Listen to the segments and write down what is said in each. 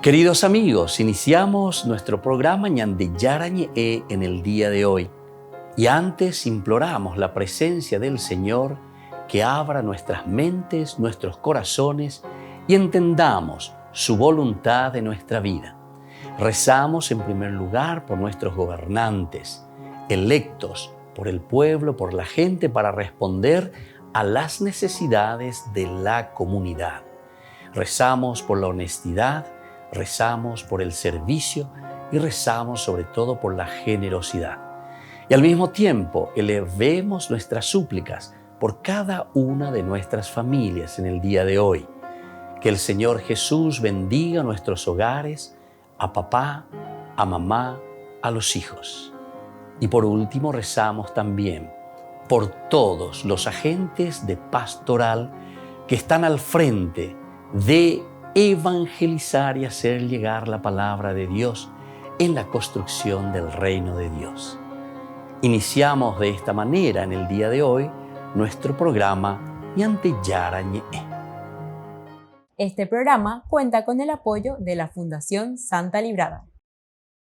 Queridos amigos, iniciamos nuestro programa Ñande Yarañe en el día de hoy. Y antes imploramos la presencia del Señor que abra nuestras mentes, nuestros corazones y entendamos su voluntad de nuestra vida. Rezamos en primer lugar por nuestros gobernantes, electos por el pueblo, por la gente, para responder a las necesidades de la comunidad. Rezamos por la honestidad, rezamos por el servicio y rezamos sobre todo por la generosidad. Y al mismo tiempo elevemos nuestras súplicas por cada una de nuestras familias en el día de hoy. Que el Señor Jesús bendiga nuestros hogares, a papá, a mamá, a los hijos. Y por último rezamos también por todos los agentes de pastoral que están al frente de evangelizar y hacer llegar la palabra de Dios en la construcción del reino de Dios. Iniciamos de esta manera en el día de hoy nuestro programa Ñande Yarañe. Este programa cuenta con el apoyo de la Fundación Santa Librada.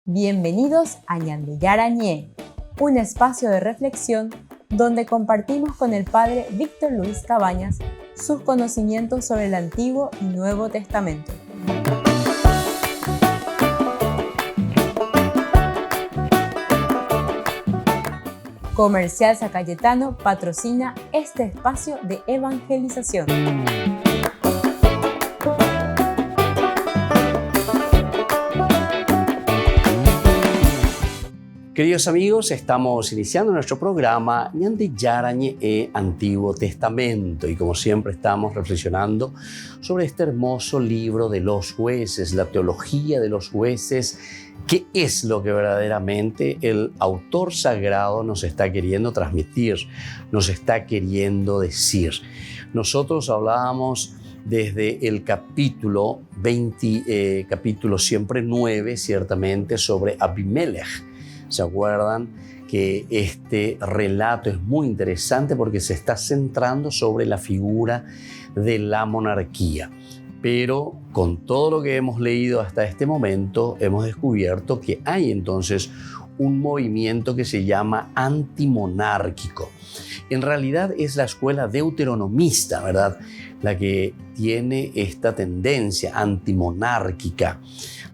Bienvenidos a Ñande Yarañe, un espacio de reflexión donde compartimos con el Padre Víctor Luis Cabañas sus conocimientos sobre el Antiguo y Nuevo Testamento. Comercial San Cayetano patrocina este espacio de evangelización. Queridos amigos, estamos iniciando nuestro programa Ñande Yarañe Antiguo Testamento y como siempre estamos reflexionando sobre este hermoso libro de los jueces, la teología de los jueces, qué es lo que verdaderamente el autor sagrado nos está queriendo transmitir, nos está queriendo decir. Nosotros hablábamos desde el capítulo 20, capítulo siempre 9, ciertamente, sobre Abimelech. ¿Se acuerdan que este relato es muy interesante porque se está centrando sobre la figura de la monarquía? Pero con todo lo que hemos leído hasta este momento, hemos descubierto que hay entonces un movimiento que se llama antimonárquico. En realidad es la escuela deuteronomista, ¿verdad?, la que tiene esta tendencia antimonárquica.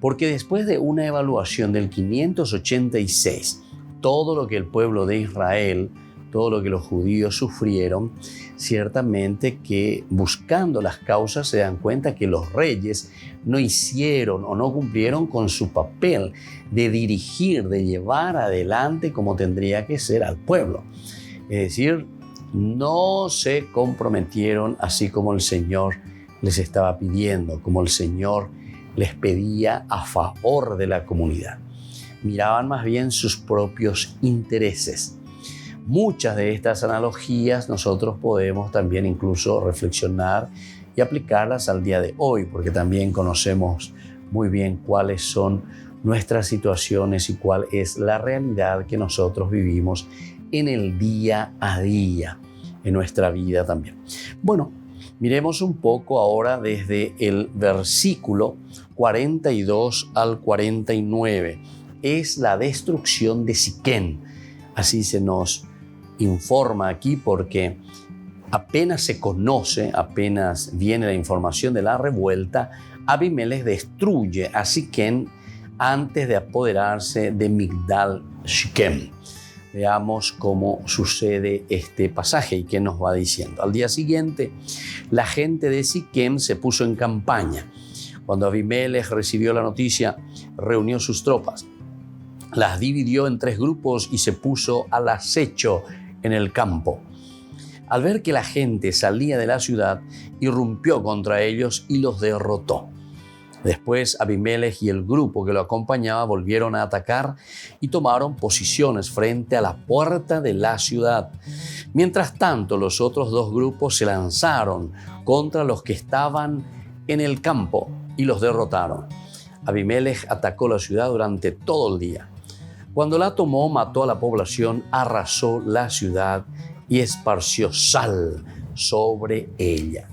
Porque después de una evaluación del 586, todo lo que el pueblo de Israel, todo lo que los judíos sufrieron, ciertamente que buscando las causas se dan cuenta que los reyes no hicieron o no cumplieron con su papel de dirigir, de llevar adelante como tendría que ser al pueblo. Es decir, no se comprometieron así como el Señor les estaba pidiendo, como el Señor les pedía a favor de la comunidad. Miraban más bien sus propios intereses. Muchas de estas analogías nosotros podemos también incluso reflexionar y aplicarlas al día de hoy, porque también conocemos muy bien cuáles son nuestras situaciones y cuál es la realidad que nosotros vivimos en el día a día, en nuestra vida también. Bueno, miremos un poco ahora desde el versículo 42 al 49. Es la destrucción de Siquem. Así se nos informa aquí porque apenas se conoce, apenas viene la información de la revuelta, Abimelech destruye a Siquem antes de apoderarse de Migdal Siquem. Veamos cómo sucede este pasaje y qué nos va diciendo. Al día siguiente, la gente de Siquem se puso en campaña. Cuando Abimelech recibió la noticia, reunió sus tropas, las dividió en 3 grupos y se puso al acecho en el campo. Al ver que la gente salía de la ciudad, irrumpió contra ellos y los derrotó. Después Abimelech y el grupo que lo acompañaba volvieron a atacar y tomaron posiciones frente a la puerta de la ciudad. Mientras tanto, los otros 2 grupos se lanzaron contra los que estaban en el campo y los derrotaron. Abimelech atacó la ciudad durante todo el día. Cuando la tomó, mató a la población, arrasó la ciudad y esparció sal sobre ella.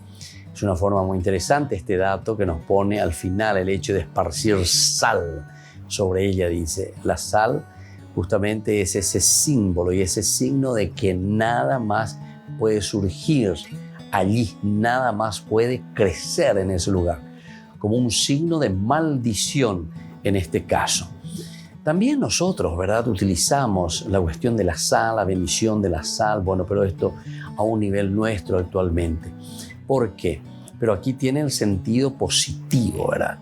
Es Es una forma muy interesante este dato que nos pone al final el hecho de esparcir sal sobre ella, dice. La sal justamente es ese símbolo y ese signo de que nada más puede surgir allí, nada más puede crecer en ese lugar, como un signo de maldición en este caso. También nosotros, ¿verdad?, utilizamos la cuestión de la sal, la bendición de la sal, bueno, pero esto a un nivel nuestro actualmente. ¿Por qué? Pero aquí tiene el sentido positivo, ¿verdad?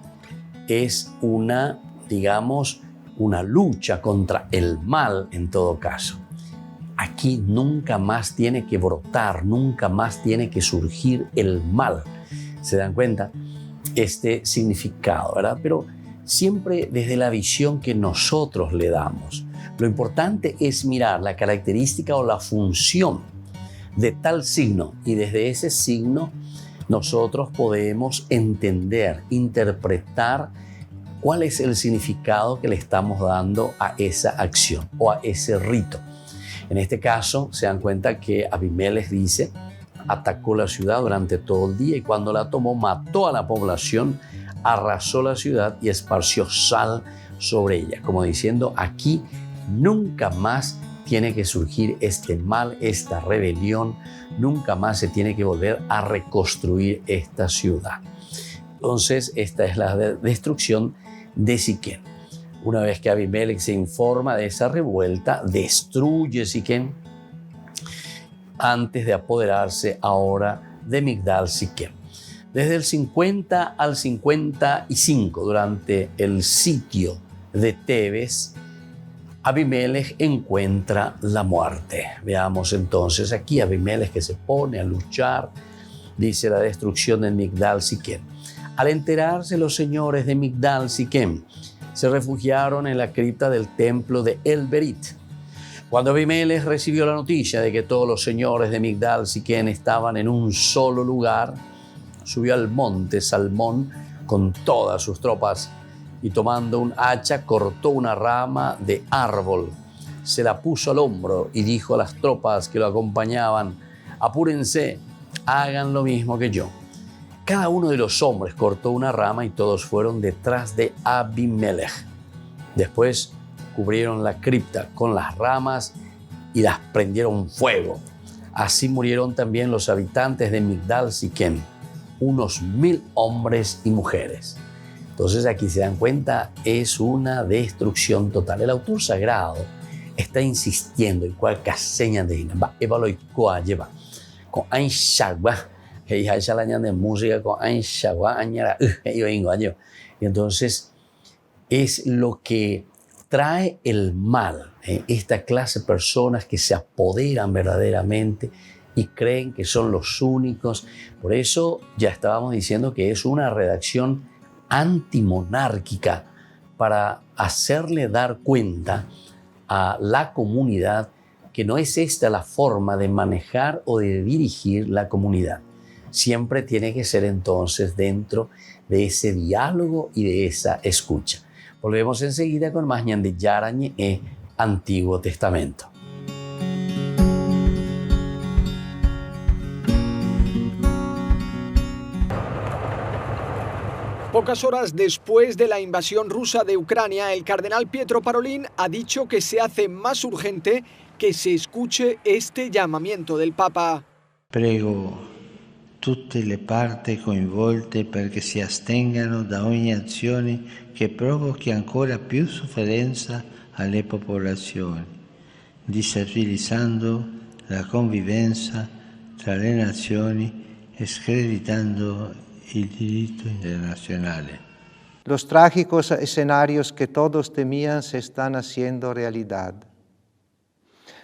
Es una, digamos, una lucha contra el mal en todo caso. Aquí nunca más tiene que brotar, nunca más tiene que surgir el mal. ¿Se dan cuenta? Este significado, ¿verdad? Pero siempre desde la visión que nosotros le damos. Lo importante es mirar la característica o la función de tal signo y desde ese signo nosotros podemos entender, interpretar cuál es el significado que le estamos dando a esa acción o a ese rito. En este caso, se dan cuenta que Abimelech dice, atacó la ciudad durante todo el día y cuando la tomó mató a la población, arrasó la ciudad y esparció sal sobre ella, como diciendo, aquí nunca más tiene que surgir este mal, esta rebelión, nunca más se tiene que volver a reconstruir esta ciudad. Entonces, esta es la destrucción de Siquem. Una vez que Abimelech se informa de esa revuelta, destruye Siquem antes de apoderarse ahora de Migdal Siquem. Desde el 50 al 55, durante el sitio de Tebes, Abimelech encuentra la muerte. Veamos entonces aquí Abimelech que se pone a luchar, dice la destrucción de Migdal Siquem. Al enterarse los señores de Migdal Siquem, se refugiaron en la cripta del templo de El Berit. Cuando Abimelech recibió la noticia de que todos los señores de Migdal Siquem estaban en un solo lugar, subió al monte Salmón con todas sus tropas y tomando un hacha cortó una rama de árbol, se la puso al hombro y dijo a las tropas que lo acompañaban, apúrense, hagan lo mismo que yo. Cada uno de los hombres cortó una rama y todos fueron detrás de Abimelech. Después cubrieron la cripta con las ramas y las prendieron fuego. Así murieron también los habitantes de Migdal Siquem, unos 1000 hombres y mujeres. Entonces aquí se dan cuenta, es una destrucción total. El autor sagrado está insistiendo en cuál caseña de Inamba, Evaloicoa lleva, con Ainshagua, que hija esa laña de música con Ainshagua, Añara, y entonces es lo que trae el mal, esta clase de personas que se apoderan verdaderamente y creen que son los únicos. Por eso ya estábamos diciendo que es una redacción antimonárquica para hacerle dar cuenta a la comunidad que no es esta la forma de manejar o de dirigir la comunidad. Siempre tiene que ser entonces dentro de ese diálogo y de esa escucha. Volvemos enseguida con más Ñande Yarañe e Antiguo Testamento. Pocas horas después de la invasión rusa de Ucrania, el cardenal Pietro Parolin ha dicho que se hace más urgente que se escuche este llamamiento del Papa. Prego tutte le parti coinvolte perché si astengano da ogni azione che provochi ancora più sofferenza alle popolazioni, destabilizzando la convivenza tra le nazioni e screditando el derecho internacional. Los trágicos escenarios que todos temían se están haciendo realidad.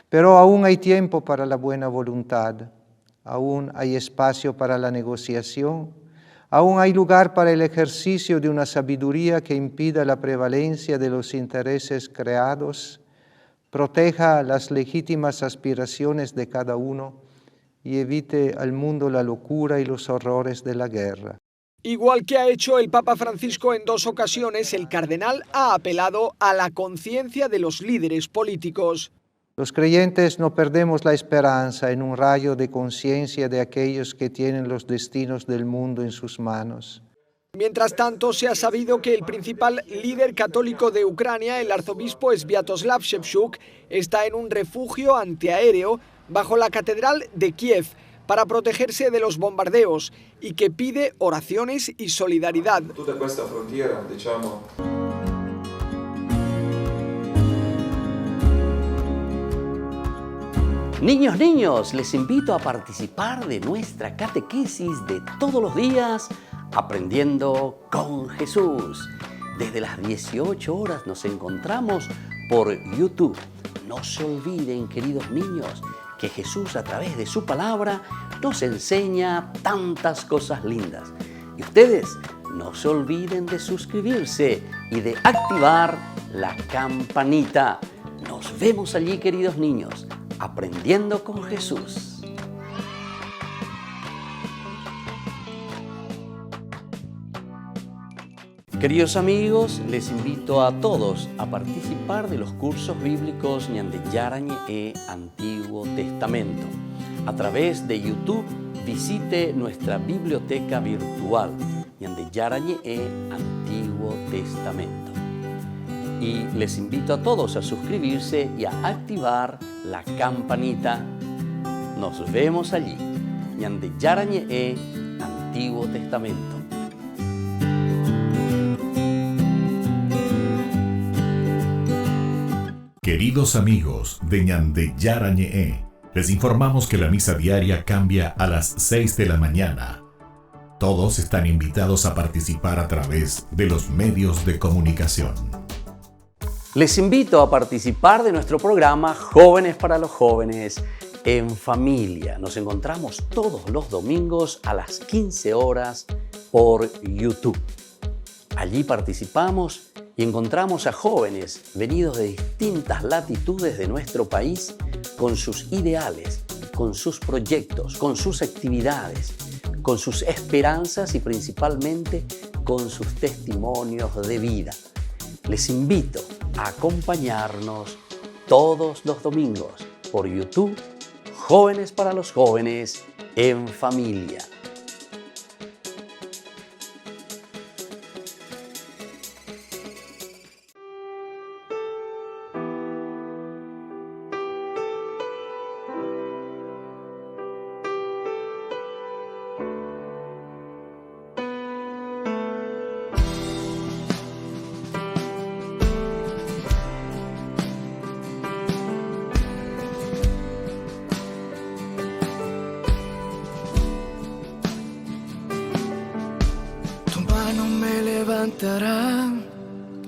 Pero aún hay tiempo para la buena voluntad, aún hay espacio para la negociación, aún hay lugar para el ejercicio de una sabiduría que impida la prevalencia de los intereses creados, proteja las legítimas aspiraciones de cada uno y evite al mundo la locura y los horrores de la guerra. Igual que ha hecho el Papa Francisco en 2 ocasiones, el cardenal ha apelado a la conciencia de los líderes políticos. Los creyentes no perdemos la esperanza en un rayo de conciencia de aquellos que tienen los destinos del mundo en sus manos. Mientras tanto, se ha sabido que el principal líder católico de Ucrania, el arzobispo Sviatoslav Shevchuk, está en un refugio antiaéreo bajo la catedral de Kiev para protegerse de los bombardeos y que pide oraciones y solidaridad. Niños, les invito a participar de nuestra catequesis de todos los días, Aprendiendo con Jesús. Desde las 18 horas nos encontramos por YouTube. No se olviden, queridos niños, que Jesús a través de su palabra nos enseña tantas cosas lindas. Y ustedes no se olviden de suscribirse y de activar la campanita. Nos vemos allí, queridos niños, Aprendiendo con Jesús. Queridos amigos, les invito a todos a participar de los cursos bíblicos Ñande Yarañe e Antiguo Testamento. A través de YouTube, visite nuestra biblioteca virtual Ñande Yarañe e Antiguo Testamento. Y les invito a todos a suscribirse y a activar la campanita. Nos vemos allí. Ñande Yarañe e Antiguo Testamento. Queridos amigos de Ñande Yarañe, les informamos que la misa diaria cambia a las 6 de la mañana. Todos están invitados a participar a través de los medios de comunicación. Les invito a participar de nuestro programa Jóvenes para los Jóvenes en Familia. Nos encontramos todos los domingos a las 15 horas por YouTube. Allí participamos y encontramos a jóvenes venidos de distintas latitudes de nuestro país con sus ideales, con sus proyectos, con sus actividades, con sus esperanzas y principalmente con sus testimonios de vida. Les invito a acompañarnos todos los domingos por YouTube, Jóvenes para los Jóvenes en Familia.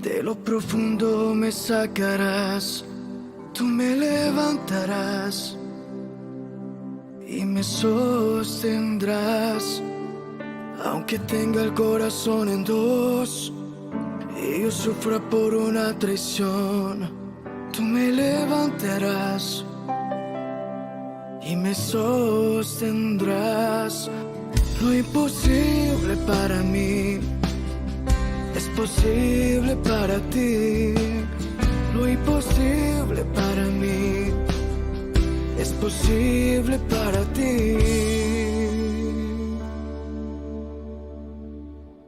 De lo profundo me sacarás, tú me levantarás y me sostendrás. Aunque tenga el corazón en dos y yo sufra por una traición, tú me levantarás y me sostendrás. Lo imposible para mí es posible para ti. Lo imposible para mí es posible para ti.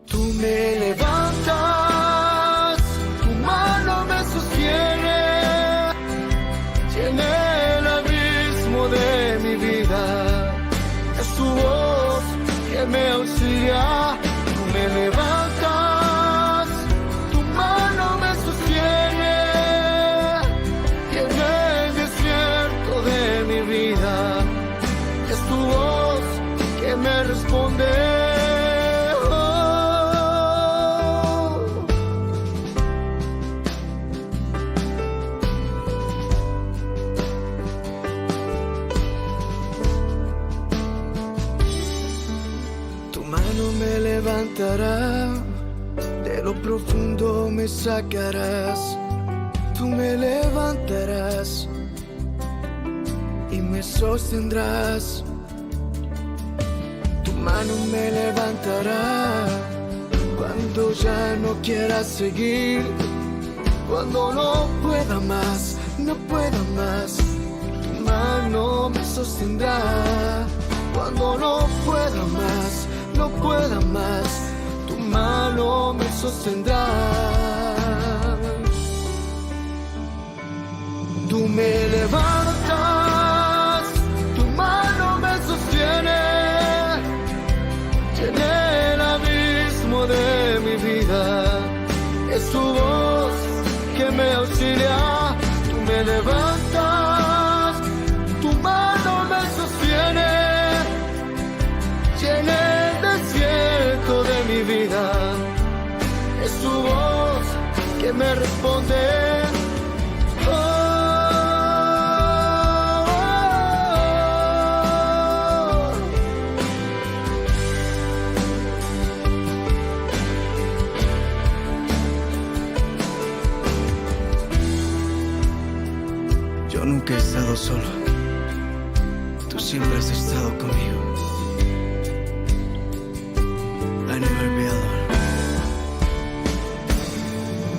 Tú me levantas, tu mano me sostiene, llena el abismo de mi vida. Es tu voz que me auxilia. Tú me levantas, tu mano me sostiene, y en el desierto de mi vida es tu voz que me responde. Tu mano me levantará, de lo profundo me sacarás. Tú me levantarás y me sostendrás. Tu mano me levantará cuando ya no quiera seguir, cuando no pueda más. no pueda más, tu mano me sostendrá. Cuando no pueda más, no pueda más, tu mano me sostendrá. Tú me levantas, tu mano me sostiene, llené el abismo de mi vida. Es tu voz que me auxilia, tú me levantas, tu mano me sostiene, llené el desierto de mi vida. Es tu voz que me responde. Yo nunca he estado solo, tú siempre has estado conmigo. I never be alone.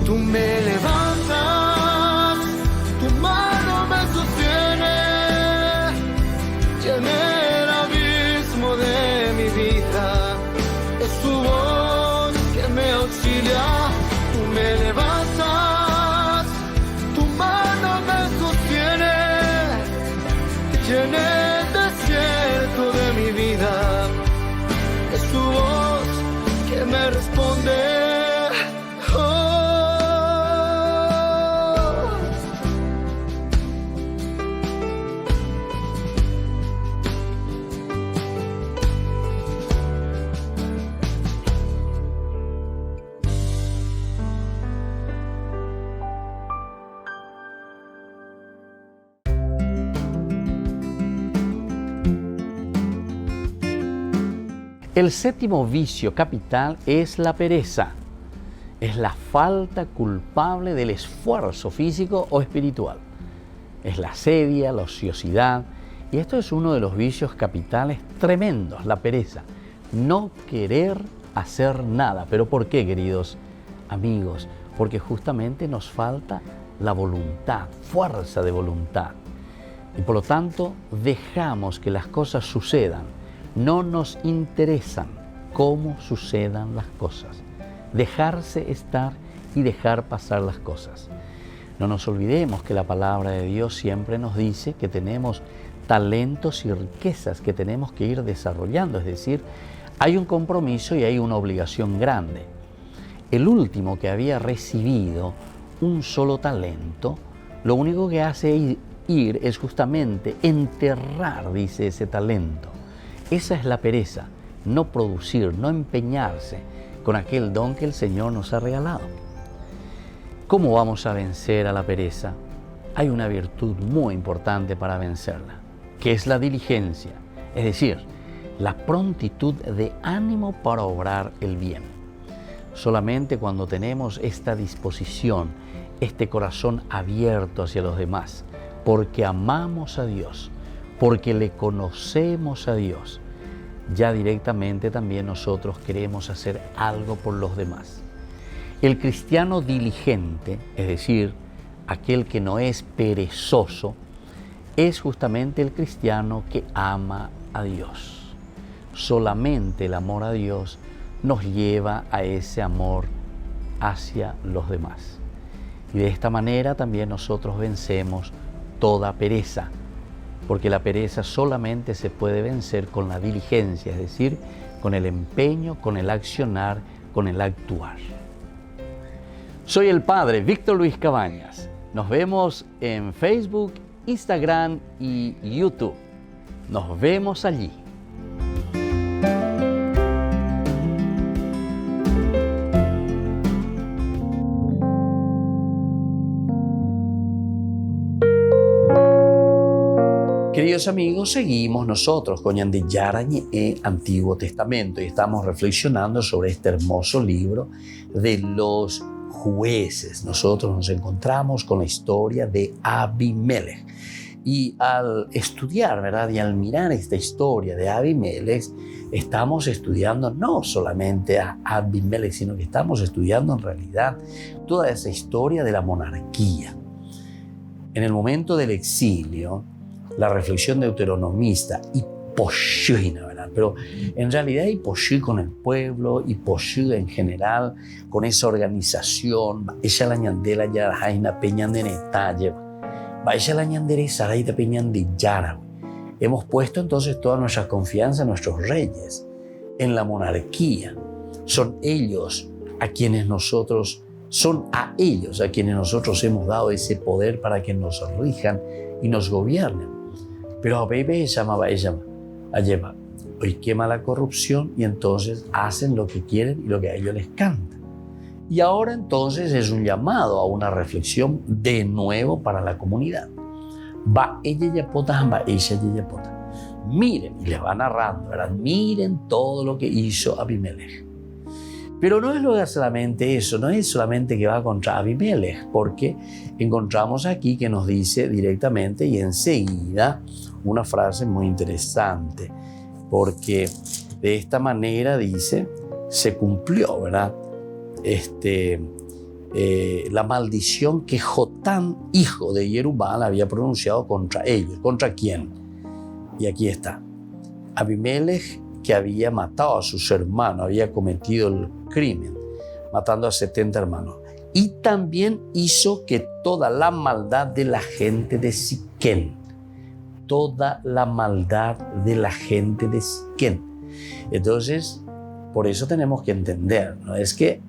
Tú me levantas, tu mano me sostiene, llené el abismo de mi vida. Es tu voz que me auxilia, tú me levantas, tu mano me sostiene, llené el desierto de mi vida. Es tu voz que me responde. El séptimo vicio capital es la pereza. Es la falta culpable del esfuerzo físico o espiritual. Es la asedia, la ociosidad. Y esto es uno de los vicios capitales tremendos, la pereza. No querer hacer nada. ¿Pero por qué, queridos amigos? Porque justamente nos falta la voluntad, fuerza de voluntad. Y por lo tanto, dejamos que las cosas sucedan. No nos interesan cómo sucedan las cosas. Dejarse estar y dejar pasar las cosas. No nos olvidemos que la palabra de Dios siempre nos dice que tenemos talentos y riquezas que tenemos que ir desarrollando. Es decir, hay un compromiso y hay una obligación grande. El último que había recibido un solo talento, lo único que hace ir es justamente enterrar, dice, ese talento. Esa es la pereza, no producir, no empeñarse con aquel don que el Señor nos ha regalado. ¿Cómo vamos a vencer a la pereza? Hay una virtud muy importante para vencerla, que es la diligencia, es decir, la prontitud de ánimo para obrar el bien. Solamente cuando tenemos esta disposición, este corazón abierto hacia los demás, porque amamos a Dios, porque le conocemos a Dios, ya directamente también nosotros queremos hacer algo por los demás. El cristiano diligente, es decir, aquel que no es perezoso, es justamente el cristiano que ama a Dios. Solamente el amor a Dios nos lleva a ese amor hacia los demás. Y de esta manera también nosotros vencemos toda pereza, porque la pereza solamente se puede vencer con la diligencia, es decir, con el empeño, con el accionar, con el actuar. Soy el Padre Víctor Luis Cabañas. Nos vemos en Facebook, Instagram y YouTube. Nos vemos allí. Queridos amigos, seguimos nosotros con Ñande Yarañe Antiguo Testamento y estamos reflexionando sobre este hermoso libro de los jueces. Nosotros nos encontramos con la historia de Abimelech y al estudiar, ¿verdad? Y al mirar esta historia de Abimelech, estamos estudiando no solamente a Abimelech, sino que estamos estudiando en realidad toda esa historia de la monarquía. En el momento del exilio, la reflexión deuteronomista hipoyina, ¿verdad? Pero en realidad hipoyí con el pueblo, hipoyí en general, con esa organización, ella la ñandela ya jaina peñan de netalle, vaya la ñandere saraita peñan de yara. Hemos puesto entonces toda nuestra confianza en nuestros reyes, en la monarquía. Son ellos a quienes nosotros hemos dado ese poder para que nos rijan y nos gobiernen. Pero a Bebe llamaba lleva. Hoy quema la corrupción y entonces hacen lo que quieren y lo que a ellos les canta. Y ahora entonces es un llamado a una reflexión de nuevo para la comunidad. Miren, y les va narrando, ¿verdad? Miren todo lo que hizo Abimelech. Pero no es solamente eso, no es solamente que va contra Abimelech, porque encontramos aquí que nos dice directamente y enseguida una frase muy interesante, porque de esta manera dice, se cumplió, ¿verdad? La maldición que Jotán, hijo de Jerubbaal, había pronunciado contra ellos. ¿Contra quién? Y aquí está. Abimelech, que había matado a sus hermanos, había cometido el crimen, matando a 70 hermanos. Y también hizo que toda la maldad de la gente de Siquén, Entonces, por eso tenemos que entender, ¿no? Es que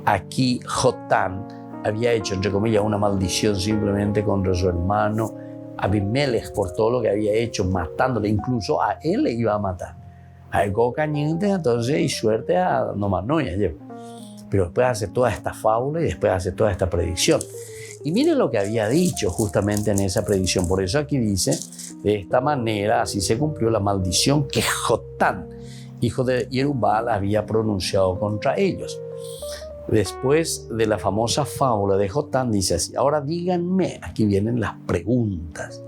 aquí Jotán había hecho, entre comillas, una maldición simplemente contra su hermano Abimelech por todo lo que había hecho, matándole, incluso a él le iba a matar. A él cañente, entonces, y suerte a Nomanoya. Pero después hace toda esta fábula y después hace toda esta predicción. Y miren lo que había dicho justamente en esa predicción. Por eso aquí dice, de esta manera, así se cumplió la maldición que Jotán, hijo de Jerubbaal, había pronunciado contra ellos. Después de la famosa fábula de Jotán, dice así, ahora díganme, aquí vienen las preguntas.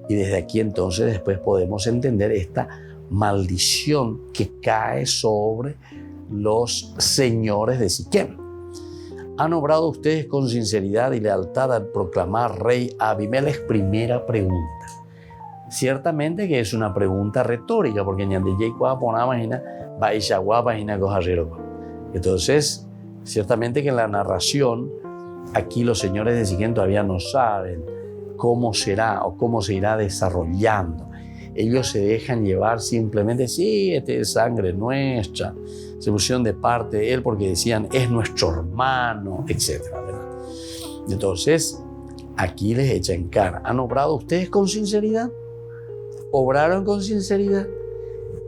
Y desde aquí entonces después podemos entender esta maldición que cae sobre los señores de Siquem. ¿Han obrado ustedes con sinceridad y lealtad al proclamar rey a Abimelech? Primera pregunta. Ciertamente que es una pregunta retórica, porque entonces, ciertamente que en la narración, aquí los señores de Siquem todavía no saben cómo será o cómo se irá desarrollando. Ellos se dejan llevar simplemente, sí, este es sangre nuestra, se pusieron de parte de él porque decían, es nuestro hermano, etc. ¿verdad? Entonces, aquí les echa en cara, ¿han obrado ustedes con sinceridad? ¿Obraron con sinceridad?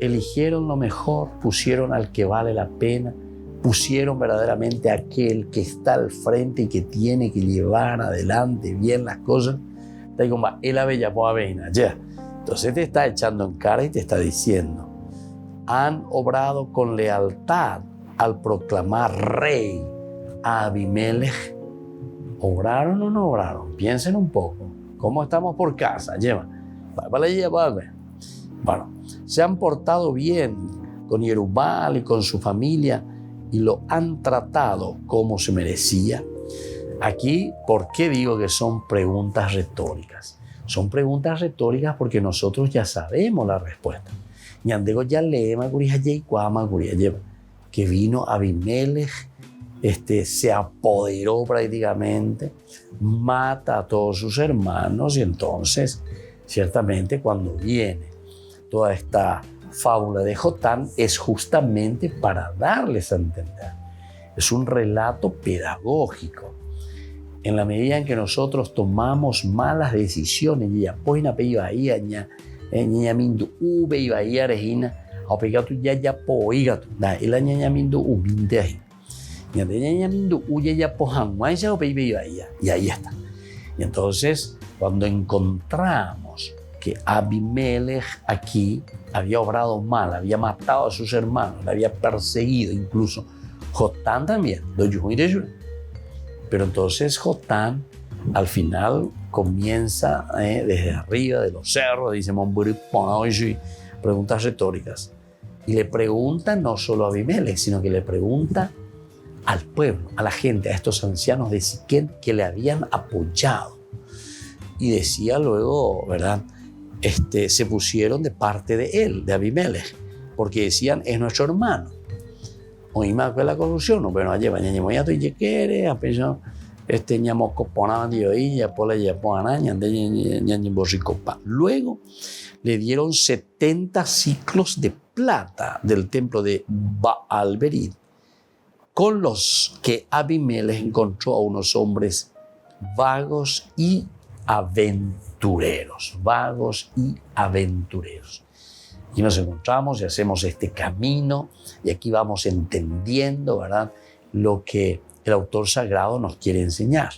¿Eligieron lo mejor? ¿Pusieron al que vale la pena? ¿Pusieron verdaderamente a aquel que está al frente y que tiene que llevar adelante bien las cosas? Entonces te está echando en cara y te está diciendo, han obrado con lealtad al proclamar rey a Abimelech. ¿Obraron o no obraron? Piensen un poco. ¿Cómo estamos por casa? Bueno, se han portado bien con Jerubbaal y con su familia y lo han tratado como se merecía. Aquí, ¿por qué digo que son preguntas retóricas? Son preguntas retóricas porque nosotros ya sabemos la respuesta. Que vino Abimelech, se apoderó prácticamente, mata a todos sus hermanos y entonces, ciertamente, cuando viene toda esta fábula de Jotán, es justamente para darles a entender. Es un relato pedagógico. En la medida en que nosotros tomamos malas decisiones, y apoyan a ahí ñamindu ube y bahía regina, a pegar tu ya poiga tu, da el ñamindu ubinte ahí. Ñamindu uye ya pohan, guaya o bahía. Y ahí está. Y entonces, cuando encontramos que Abimelech aquí había obrado mal, había matado a sus hermanos, le había perseguido, incluso Jotán también, pero entonces Jotán al final comienza desde arriba de los cerros, dice preguntas retóricas. Y le pregunta no solo a Abimelech, sino que le pregunta al pueblo, a la gente, a estos ancianos de Siquem que le habían apoyado. Y decía luego, ¿verdad? Se pusieron de parte de él, de Abimelech, porque decían, es nuestro hermano. Oímos la conclusión, bueno, allí mañana voy a tu y quiere, apenas ñamo copona de hoy, ya por la ya poana, ñande borricopa. Luego le dieron 70 ciclos de plata del templo de Baal-Berit, con los que Abimelech encontró a unos hombres vagos y aventureros. Y nos encontramos y hacemos este camino y aquí vamos entendiendo, ¿verdad?, lo que el autor sagrado nos quiere enseñar.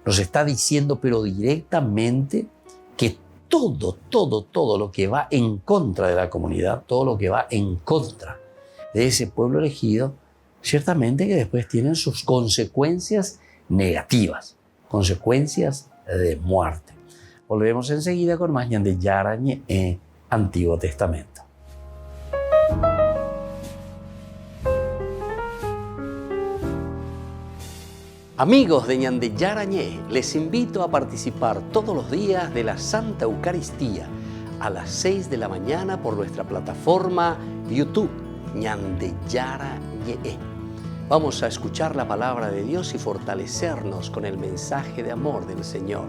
Nos está diciendo, pero directamente, que todo lo que va en contra de la comunidad, todo lo que va en contra de ese pueblo elegido, ciertamente que después tienen sus consecuencias negativas, consecuencias de muerte. Volvemos enseguida con más Ñande Yarañe Antiguo Testamento. Amigos de Ñande Yarañe, les invito a participar todos los días de la Santa Eucaristía a las 6 de la mañana por nuestra plataforma YouTube Ñande Yarañe. Vamos a escuchar la palabra de Dios y fortalecernos con el mensaje de amor del Señor.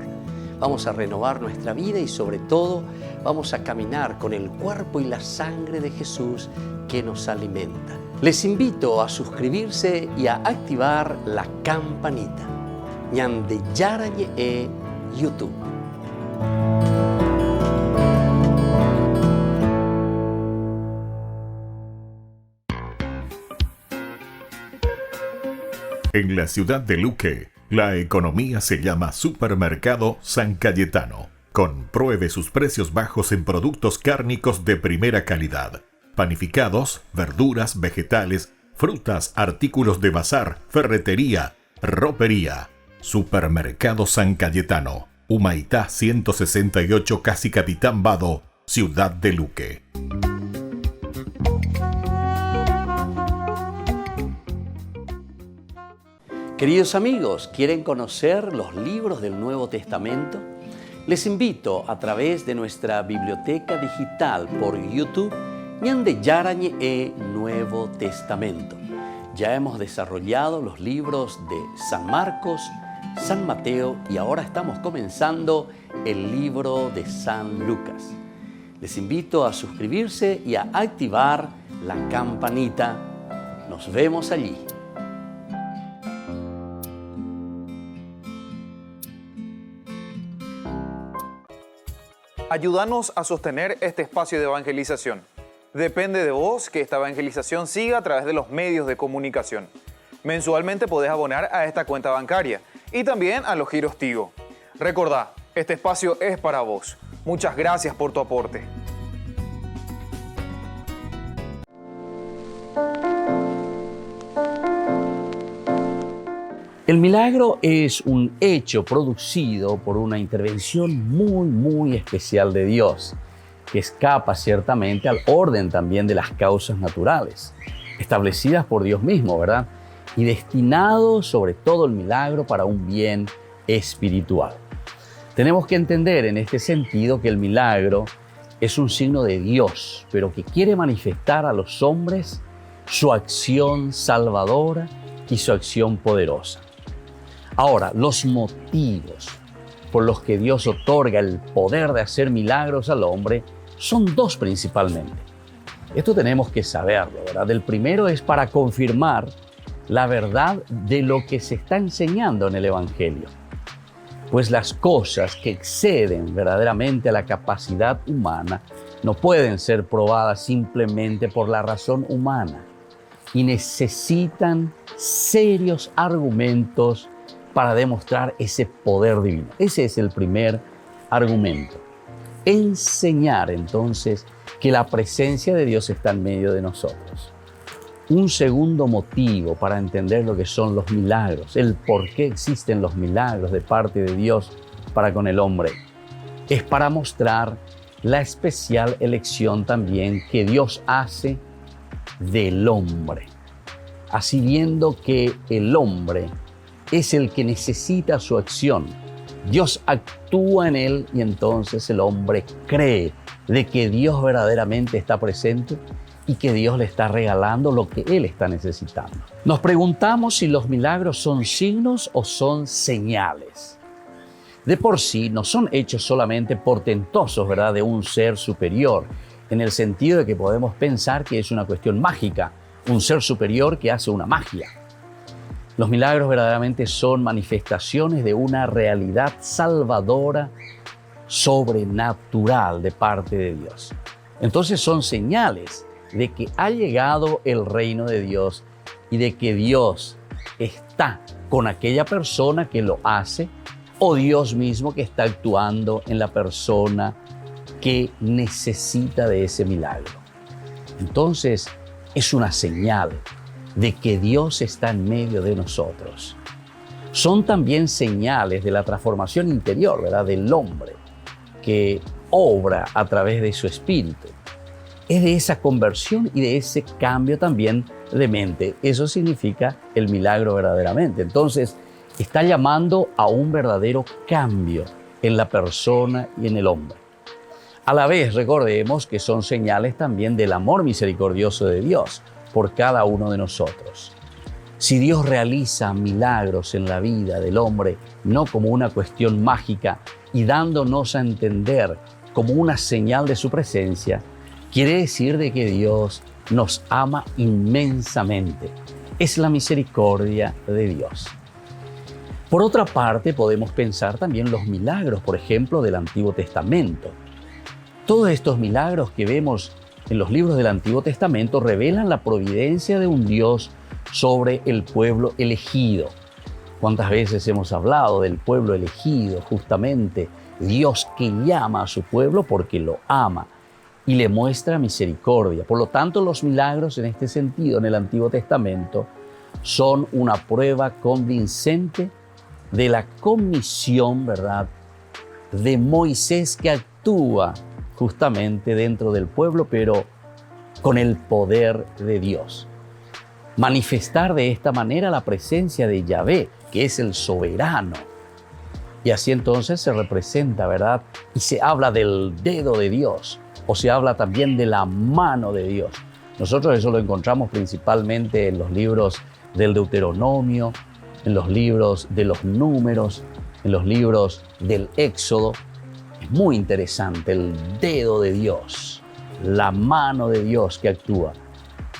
Vamos a renovar nuestra vida y sobre todo vamos a caminar con el cuerpo y la sangre de Jesús que nos alimenta. Les invito a suscribirse y a activar la campanita. Ñande Yarañe YouTube. En la ciudad de Luque, la economía se llama Supermercado San Cayetano. Compruebe sus precios bajos en productos cárnicos de primera calidad. Panificados, verduras, vegetales, frutas, artículos de bazar, ferretería, ropería. Supermercado San Cayetano, Humaitá 168, Casi Capitán Vado, ciudad de Luque. Queridos amigos, ¿quieren conocer los libros del Nuevo Testamento? Les invito a través de nuestra biblioteca digital por YouTube, Ñande Yarañe Nuevo Testamento. Ya hemos desarrollado los libros de San Marcos, San Mateo y ahora estamos comenzando el libro de San Lucas. Les invito a suscribirse y a activar la campanita. Nos vemos allí. Ayúdanos a sostener este espacio de evangelización. Depende de vos que esta evangelización siga a través de los medios de comunicación. Mensualmente podés abonar a esta cuenta bancaria y también a los giros Tigo. Recordá, este espacio es para vos. Muchas gracias por tu aporte. El milagro es un hecho producido por una intervención muy especial de Dios, que escapa ciertamente al orden también de las causas naturales, establecidas por Dios mismo, ¿verdad? Y destinado sobre todo el milagro para un bien espiritual. Tenemos que entender en este sentido que el milagro es un signo de Dios, pero que quiere manifestar a los hombres su acción salvadora y su acción poderosa. Ahora, los motivos por los que Dios otorga el poder de hacer milagros al hombre son dos principalmente. Esto tenemos que saberlo, ¿verdad? El primero es para confirmar la verdad de lo que se está enseñando en el Evangelio. Pues las cosas que exceden verdaderamente a la capacidad humana no pueden ser probadas simplemente por la razón humana y necesitan serios argumentos para demostrar ese poder divino. Ese es el primer argumento. Enseñar entonces que la presencia de Dios está en medio de nosotros. Un segundo motivo para entender lo que son los milagros, el por qué existen los milagros de parte de Dios para con el hombre, es para mostrar la especial elección también que Dios hace del hombre. Así viendo que el hombre es el que necesita su acción, Dios actúa en él y entonces el hombre cree de que Dios verdaderamente está presente y que Dios le está regalando lo que él está necesitando. Nos preguntamos si los milagros son signos o son señales. De por sí no son hechos solamente portentosos, ¿verdad?, de un ser superior, en el sentido de que podemos pensar que es una cuestión mágica, un ser superior que hace una magia. Los milagros verdaderamente son manifestaciones de una realidad salvadora, sobrenatural de parte de Dios. Entonces son señales de que ha llegado el reino de Dios y de que Dios está con aquella persona que lo hace, o Dios mismo que está actuando en la persona que necesita de ese milagro. Entonces es una señal de que Dios está en medio de nosotros. Son también señales de la transformación interior, ¿verdad?, del hombre que obra a través de su espíritu. Es de esa conversión y de ese cambio también de mente. Eso significa el milagro verdaderamente. Entonces, está llamando a un verdadero cambio en la persona y en el hombre. A la vez, recordemos que son señales también del amor misericordioso de Dios por cada uno de nosotros. Si Dios realiza milagros en la vida del hombre, no como una cuestión mágica y dándonos a entender como una señal de su presencia, quiere decir de que Dios nos ama inmensamente. Es la misericordia de Dios. Por otra parte, podemos pensar también los milagros, por ejemplo, del Antiguo Testamento. Todos estos milagros que vemos en los libros del Antiguo Testamento revelan la providencia de un Dios sobre el pueblo elegido. ¿Cuántas veces hemos hablado del pueblo elegido? Justamente Dios que llama a su pueblo porque lo ama y le muestra misericordia. Por lo tanto, los milagros en este sentido en el Antiguo Testamento son una prueba convincente de la comisión, ¿verdad?, de Moisés, que actúa justamente dentro del pueblo, pero con el poder de Dios. Manifestar de esta manera la presencia de Yahvé, que es el soberano. Y así entonces se representa, ¿verdad?, y se habla del dedo de Dios, o se habla también de la mano de Dios. Nosotros eso lo encontramos principalmente en los libros del Deuteronomio, en los libros de los Números, en los libros del Éxodo. Es muy interesante el dedo de Dios, la mano de Dios que actúa.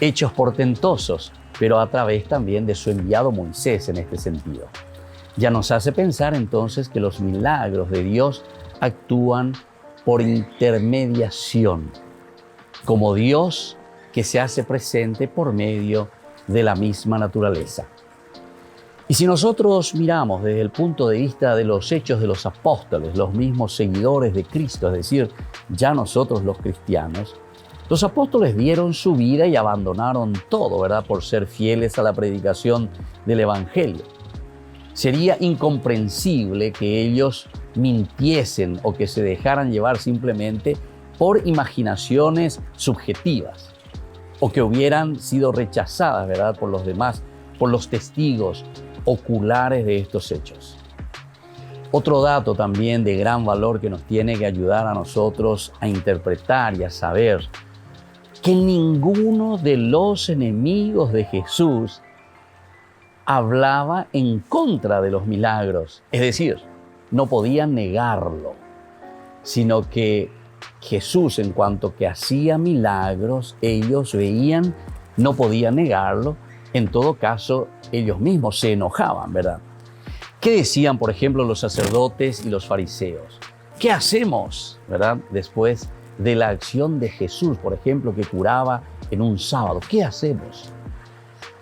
Hechos portentosos, pero a través también de su enviado Moisés en este sentido. Ya nos hace pensar entonces que los milagros de Dios actúan por intermediación, como Dios que se hace presente por medio de la misma naturaleza. Y si nosotros miramos desde el punto de vista de los hechos de los apóstoles, los mismos seguidores de Cristo, es decir, ya nosotros los cristianos, los apóstoles dieron su vida y abandonaron todo, ¿verdad?, por ser fieles a la predicación del Evangelio. Sería incomprensible que ellos mintiesen o que se dejaran llevar simplemente por imaginaciones subjetivas o que hubieran sido rechazadas, ¿verdad?, por los demás, por los testigos oculares de estos hechos. Otro dato también de gran valor que nos tiene que ayudar a nosotros a interpretar y a saber que ninguno de los enemigos de Jesús hablaba en contra de los milagros. Es decir, no podían negarlo, sino que Jesús, en cuanto que hacía milagros, ellos veían, no podían negarlo. En todo caso, ellos mismos se enojaban, ¿verdad? ¿Qué decían, por ejemplo, los sacerdotes y los fariseos? ¿Qué hacemos, verdad, después de la acción de Jesús, por ejemplo, que curaba en un sábado? ¿Qué hacemos?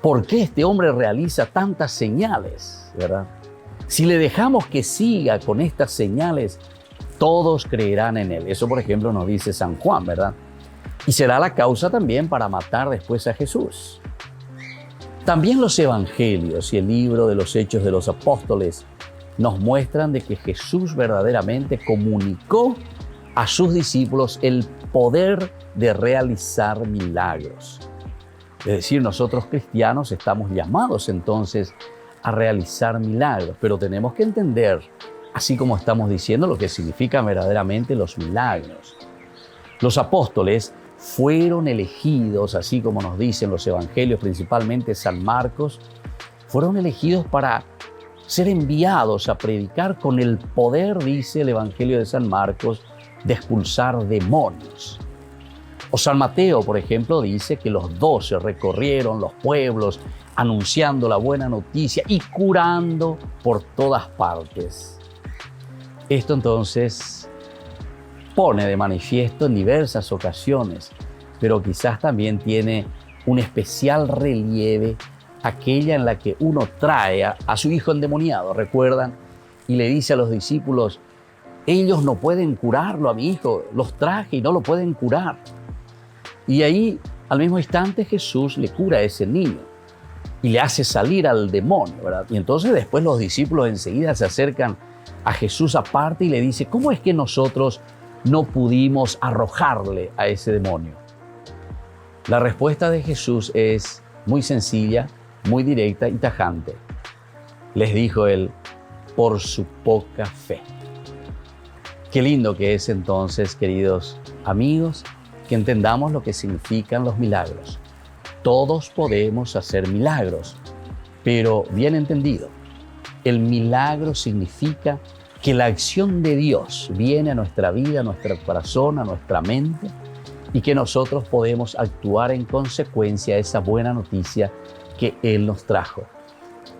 ¿Por qué este hombre realiza tantas señales, verdad? Si le dejamos que siga con estas señales, todos creerán en él. Eso, por ejemplo, nos dice San Juan, ¿verdad? Y será la causa también para matar después a Jesús. También los evangelios y el libro de los Hechos de los Apóstoles nos muestran de que Jesús verdaderamente comunicó a sus discípulos el poder de realizar milagros. Es decir, nosotros cristianos estamos llamados entonces a realizar milagros, pero tenemos que entender así como estamos diciendo lo que significan verdaderamente los milagros. Los apóstoles fueron elegidos, así como nos dicen los evangelios, principalmente San Marcos, fueron elegidos para ser enviados a predicar con el poder, dice el evangelio de San Marcos, de expulsar demonios. O San Mateo, por ejemplo, dice que los 12 recorrieron los pueblos anunciando la buena noticia y curando por todas partes. Esto entonces pone de manifiesto en diversas ocasiones, pero quizás también tiene un especial relieve aquella en la que uno trae a su hijo endemoniado, ¿recuerdan? Y le dice a los discípulos, ellos no pueden curarlo a mi hijo, los traje y no lo pueden curar. Y ahí, al mismo instante, Jesús le cura a ese niño y le hace salir al demonio, ¿verdad? Y entonces después los discípulos enseguida se acercan a Jesús aparte y le dice, ¿cómo es que nosotros no pudimos arrojarle a ese demonio? La respuesta de Jesús es muy sencilla, muy directa y tajante. Les dijo él, por su poca fe. Qué lindo que es entonces, queridos amigos, que entendamos lo que significan los milagros. Todos podemos hacer milagros, pero bien entendido, el milagro significa que la acción de Dios viene a nuestra vida, a nuestro corazón, a nuestra mente, y que nosotros podemos actuar en consecuencia de esa buena noticia que Él nos trajo.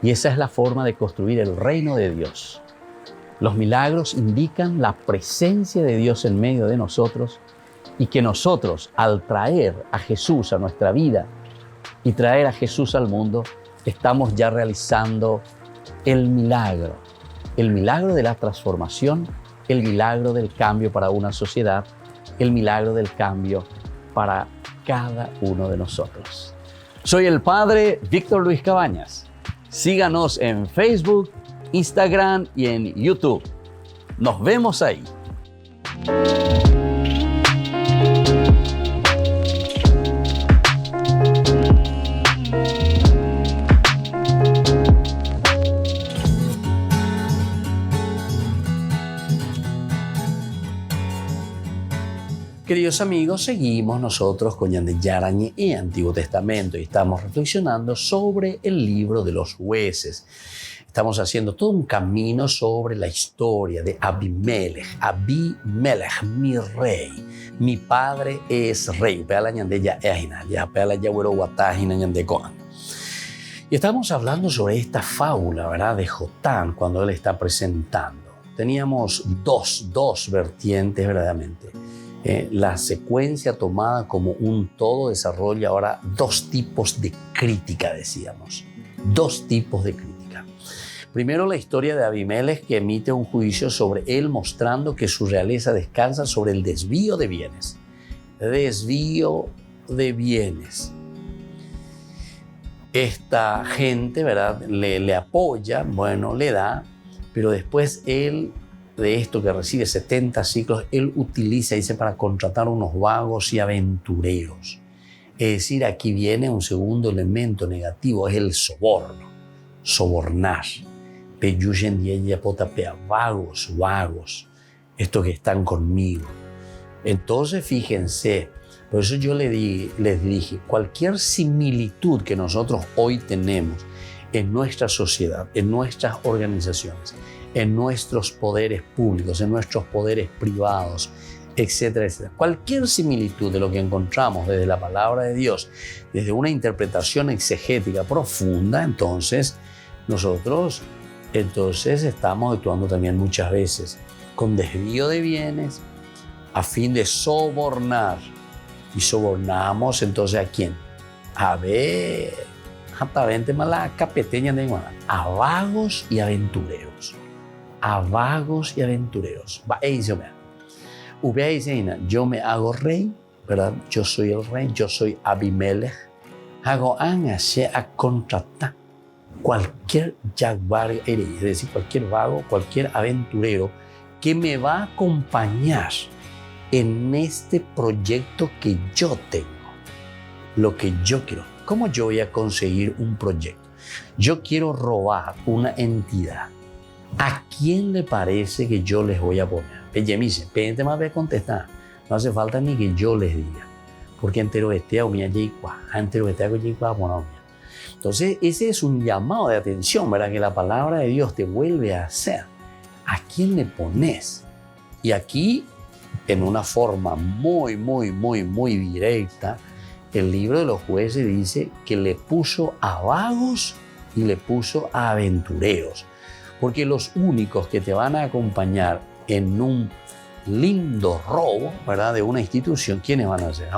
Y esa es la forma de construir el reino de Dios. Los milagros indican la presencia de Dios en medio de nosotros y que nosotros, al traer a Jesús a nuestra vida y traer a Jesús al mundo, estamos ya realizando el milagro de la transformación, el milagro del cambio para una sociedad, el milagro del cambio para cada uno de nosotros. Soy el Padre Víctor Luis Cabañas. Síganos en Facebook, Instagram y en YouTube. Nos vemos ahí. Queridos amigos, seguimos nosotros con Ñande Yarañe y Antiguo Testamento y estamos reflexionando sobre el libro de los jueces. Estamos haciendo todo un camino sobre la historia de Abimelech. Abimelech, mi rey, mi padre es rey. Y estamos hablando sobre esta fábula, ¿verdad?, de Jotán cuando él está presentando. Teníamos dos vertientes verdaderamente. La secuencia tomada como un todo desarrolla ahora dos tipos de crítica, decíamos. Dos tipos de crítica. Primero, la historia de Abimelech, que emite un juicio sobre él mostrando que su realeza descansa sobre el desvío de bienes. Desvío de bienes. Esta gente, ¿verdad?, le apoya, bueno, le da, pero después él, de esto que recibe 70 ciclos, él utiliza, dice, para contratar unos vagos y aventureros. Es decir, aquí viene un segundo elemento negativo, es el soborno, sobornar. Peyuyen y ella potapea, vagos, estos que están conmigo. Entonces, fíjense, por eso yo les dije, cualquier similitud que nosotros hoy tenemos en nuestra sociedad, en nuestras organizaciones, en nuestros poderes públicos, en nuestros poderes privados, etcétera, etcétera. Cualquier similitud de lo que encontramos desde la palabra de Dios, desde una interpretación exegética profunda, entonces nosotros estamos actuando también muchas veces con desvío de bienes a fin de sobornar. Y sobornamos entonces ¿a quién? A vagos y aventureros. A vagos y aventureros. Yo me hago rey, ¿verdad? Yo soy el rey, yo soy Abimelech. Hago a contratar cualquier jaguar, es decir, cualquier vago, cualquier aventurero que me va a acompañar en este proyecto que yo tengo, lo que yo quiero. ¿Cómo yo voy a conseguir un proyecto? Yo quiero robar una entidad. ¿A quién le parece que yo les voy a poner? Ella me dice, pente más de contestar. No hace falta ni que yo les diga. Porque entero este a mí entero este a bueno. Entonces, ese es un llamado de atención, ¿verdad? Que la palabra de Dios te vuelve a hacer. ¿A quién le pones? Y aquí, en una forma muy directa, el libro de los jueces dice que le puso a vagos y le puso a aventureros. Porque los únicos que te van a acompañar en un lindo robo, ¿verdad?, de una institución, ¿quiénes van a ser?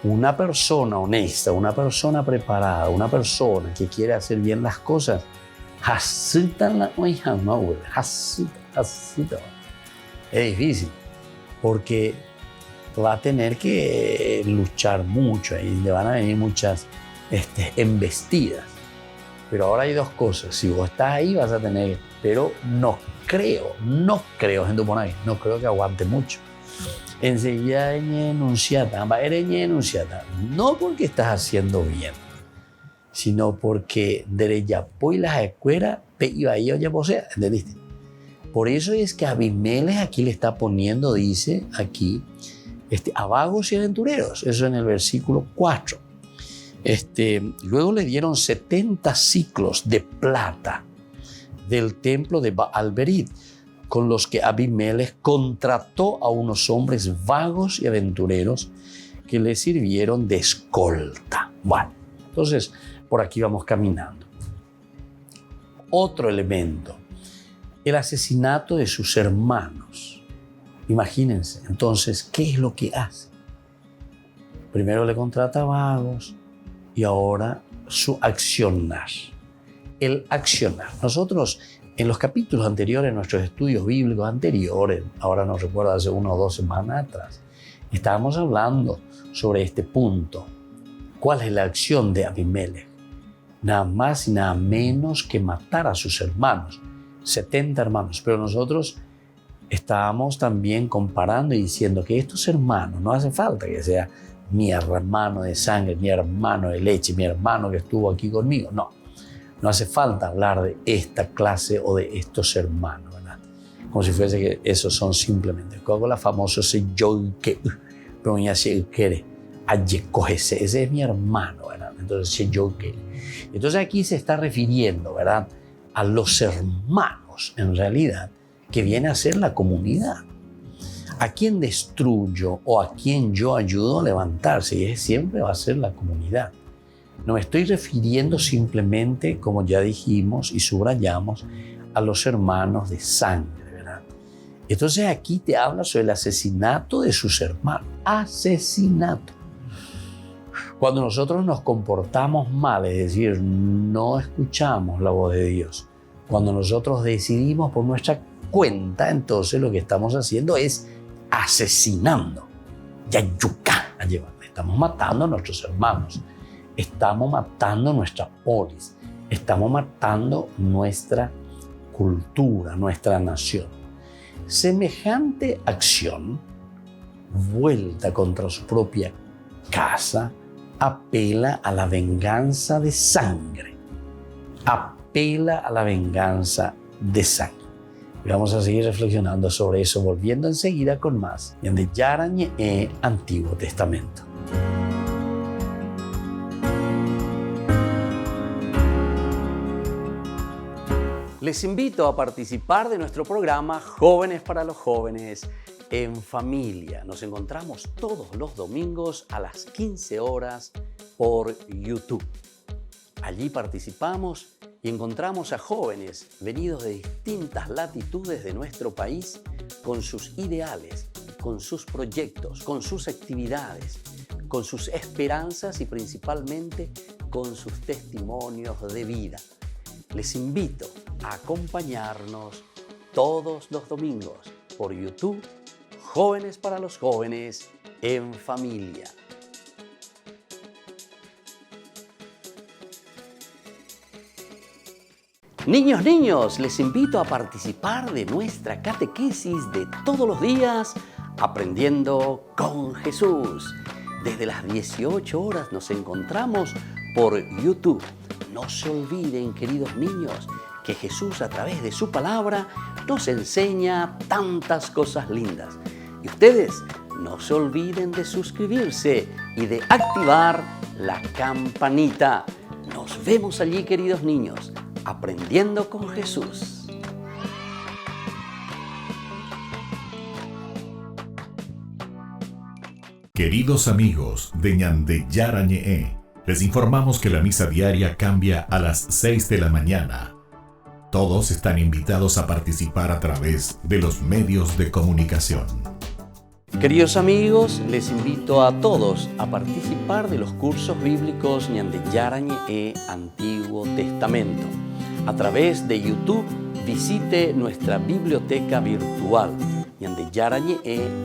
Una persona honesta, una persona preparada, una persona que quiere hacer bien las cosas, es difícil, porque va a tener que luchar mucho y le van a venir muchas embestidas. Pero ahora hay dos cosas. Si vos estás ahí vas a tener, pero no creo, gente por ahí, no creo que aguante mucho. Enseguida enunciata, no porque estás haciendo bien, sino porque derecha y las escuelas ¿entendiste? Por eso es que Abimelech aquí le está poniendo, dice aquí, a vagos y aventureros, eso en el versículo 4. Luego le dieron 70 ciclos de plata del templo de Baal-Berit, con los que Abimelech contrató a unos hombres vagos y aventureros que le sirvieron de escolta. Bueno, entonces por aquí vamos caminando. Otro elemento, el asesinato de sus hermanos. Imagínense, entonces, ¿qué es lo que hace? Primero le contrata vagos, y ahora su accionar. El accionar. Nosotros en los capítulos anteriores, en nuestros estudios bíblicos anteriores, ahora no recuerdo, hace 1 o 2 semanas atrás, estábamos hablando sobre este punto. ¿Cuál es la acción de Abimelech? Nada más y nada menos que matar a sus hermanos, 70 hermanos. Pero nosotros estábamos también comparando y diciendo que estos hermanos, no hace falta que sea mi hermano de sangre, mi hermano de leche, mi hermano que estuvo aquí conmigo. No hace falta hablar de esta clase o de estos hermanos, ¿verdad? Como si fuese que esos son simplemente. Con la famosa pero ya se quiere, ese es mi hermano, ¿verdad? Entonces entonces aquí se está refiriendo, ¿verdad?, a los hermanos, en realidad, que viene a ser la comunidad. ¿A quién destruyo o a quién yo ayudo a levantarse? Y siempre va a ser la comunidad. No me estoy refiriendo simplemente, como ya dijimos y subrayamos, a los hermanos de sangre, ¿verdad? Entonces aquí te habla sobre el asesinato de sus hermanos. Asesinato. Cuando nosotros nos comportamos mal, es decir, no escuchamos la voz de Dios, cuando nosotros decidimos por nuestra cuenta, entonces lo que estamos haciendo es asesinando. Estamos matando a nuestros hermanos, estamos matando nuestra polis, estamos matando nuestra cultura, nuestra nación. Semejante acción, vuelta contra su propia casa, apela a la venganza de sangre. Apela a la venganza de sangre. Y vamos a seguir reflexionando sobre eso, volviendo enseguida con más de Yarañe Antiguo Testamento. Les invito a participar de nuestro programa Jóvenes para los Jóvenes en Familia. Nos encontramos todos los domingos a las 15 horas por YouTube. Allí participamos y encontramos a jóvenes venidos de distintas latitudes de nuestro país con sus ideales, con sus proyectos, con sus actividades, con sus esperanzas y principalmente con sus testimonios de vida. Les invito a acompañarnos todos los domingos por YouTube, Jóvenes para los Jóvenes en Familia. Niños, les invito a participar de nuestra catequesis de todos los días, Aprendiendo con Jesús. Desde las 18 horas nos encontramos por YouTube. No se olviden, queridos niños, que Jesús a través de su palabra nos enseña tantas cosas lindas. Y ustedes no se olviden de suscribirse y de activar la campanita. Nos vemos allí, queridos niños, aprendiendo con Jesús. Queridos amigos de Ñande Yarañe, les informamos que la misa diaria cambia a las 6 de la mañana. Todos están invitados a participar a través de los medios de comunicación. Queridos amigos, les invito a todos a participar de los cursos bíblicos Ñande Yarañe Antiguo Testamento. A través de YouTube, visite nuestra biblioteca virtual Ñande Yarañe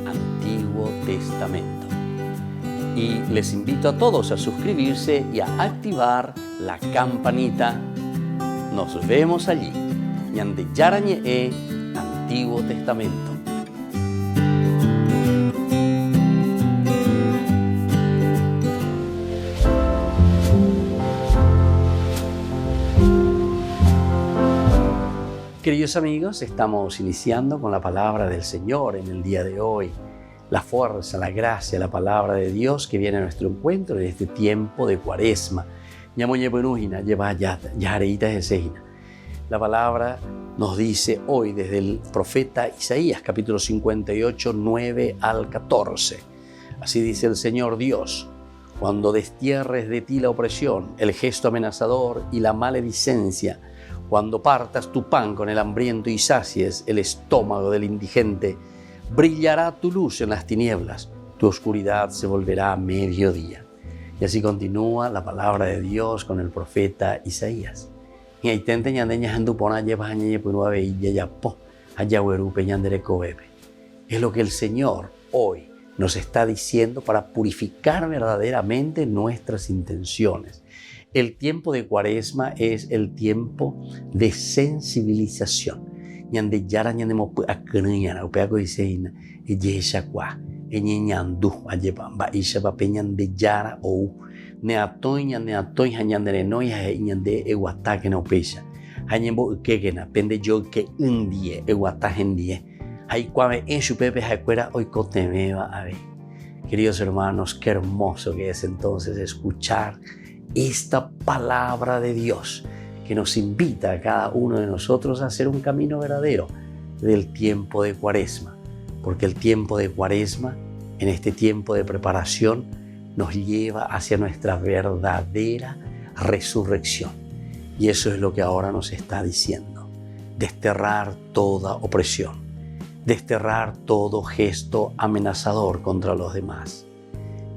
Antiguo Testamento. Y les invito a todos a suscribirse y a activar la campanita. Nos vemos allí, Ñande Yarañe Antiguo Testamento. Queridos amigos, estamos iniciando con la palabra del Señor en el día de hoy. La fuerza, la gracia, la palabra de Dios que viene a nuestro encuentro en este tiempo de Cuaresma. La palabra nos dice hoy desde el profeta Isaías, capítulo 58, 9 al 14. Así dice el Señor Dios: cuando destierres de ti la opresión, el gesto amenazador y la maledicencia, cuando partas tu pan con el hambriento y sacies el estómago del indigente, brillará tu luz en las tinieblas, tu oscuridad se volverá mediodía. Y así continúa la palabra de Dios con el profeta Isaías. Es lo que el Señor hoy nos está diciendo para purificar verdaderamente nuestras intenciones. El tiempo de Cuaresma es el tiempo de sensibilización. Ñande yara ñande mopu akriñana upeako diseina yesha kwa ñandu ayepamba isha pape ñande yara ou ne atoy ñande noy ñande eguatake na upecha hañembo ukekena pende yo que indie eguata gendie hay cuave en su pepe hacuera hoy cotemeba a ver. Queridos hermanos, qué hermoso que es entonces escuchar esta palabra de Dios que nos invita a cada uno de nosotros a hacer un camino verdadero del tiempo de Cuaresma, porque el tiempo de Cuaresma, en este tiempo de preparación, nos lleva hacia nuestra verdadera resurrección. Y eso es lo que ahora nos está diciendo: desterrar toda opresión, desterrar todo gesto amenazador contra los demás.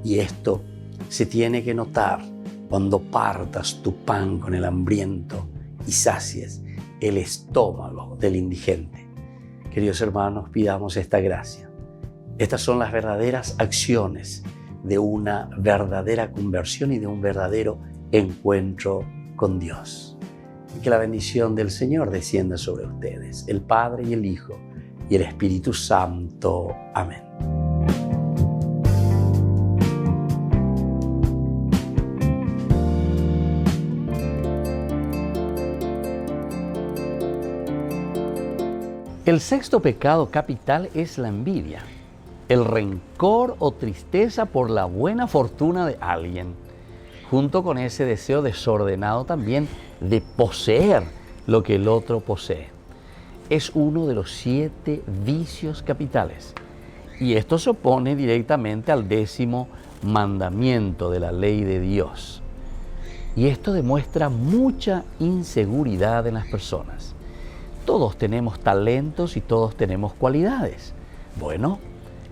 Y esto se tiene que notar cuando partas tu pan con el hambriento y sacies el estómago del indigente. Queridos hermanos, pidamos esta gracia. Estas son las verdaderas acciones de una verdadera conversión y de un verdadero encuentro con Dios. Y que la bendición del Señor descienda sobre ustedes, el Padre y el Hijo y el Espíritu Santo. Amén. El sexto pecado capital es la envidia, el rencor o tristeza por la buena fortuna de alguien, junto con ese deseo desordenado también de poseer lo que el otro posee. Es uno de los 7 vicios capitales y esto se opone directamente al 10º mandamiento de la ley de Dios. Y esto demuestra mucha inseguridad en las personas. Todos tenemos talentos y todos tenemos cualidades. Bueno,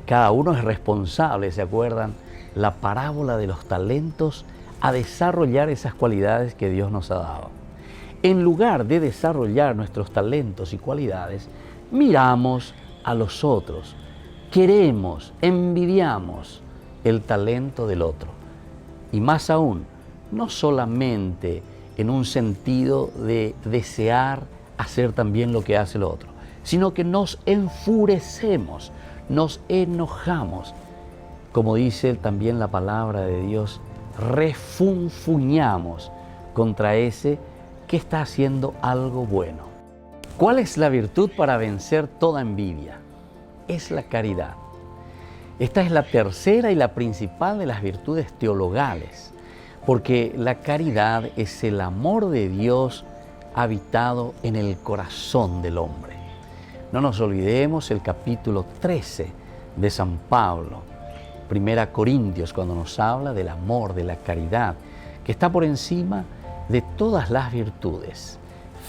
cada uno es responsable, ¿se acuerdan? La parábola de los talentos, a desarrollar esas cualidades que Dios nos ha dado. En lugar de desarrollar nuestros talentos y cualidades, miramos a los otros, queremos, envidiamos el talento del otro. Y más aún, no solamente en un sentido de desear hacer también lo que hace el otro, sino que nos enfurecemos, nos enojamos. Como dice también la palabra de Dios, refunfuñamos contra ese que está haciendo algo bueno. ¿Cuál es la virtud para vencer toda envidia? Es la caridad. Esta es la tercera y la principal de las virtudes teologales, porque la caridad es el amor de Dios habitado en el corazón del hombre. No nos olvidemos el capítulo 13 de San Pablo, 1 Corintios, cuando nos habla del amor, de la caridad, que está por encima de todas las virtudes.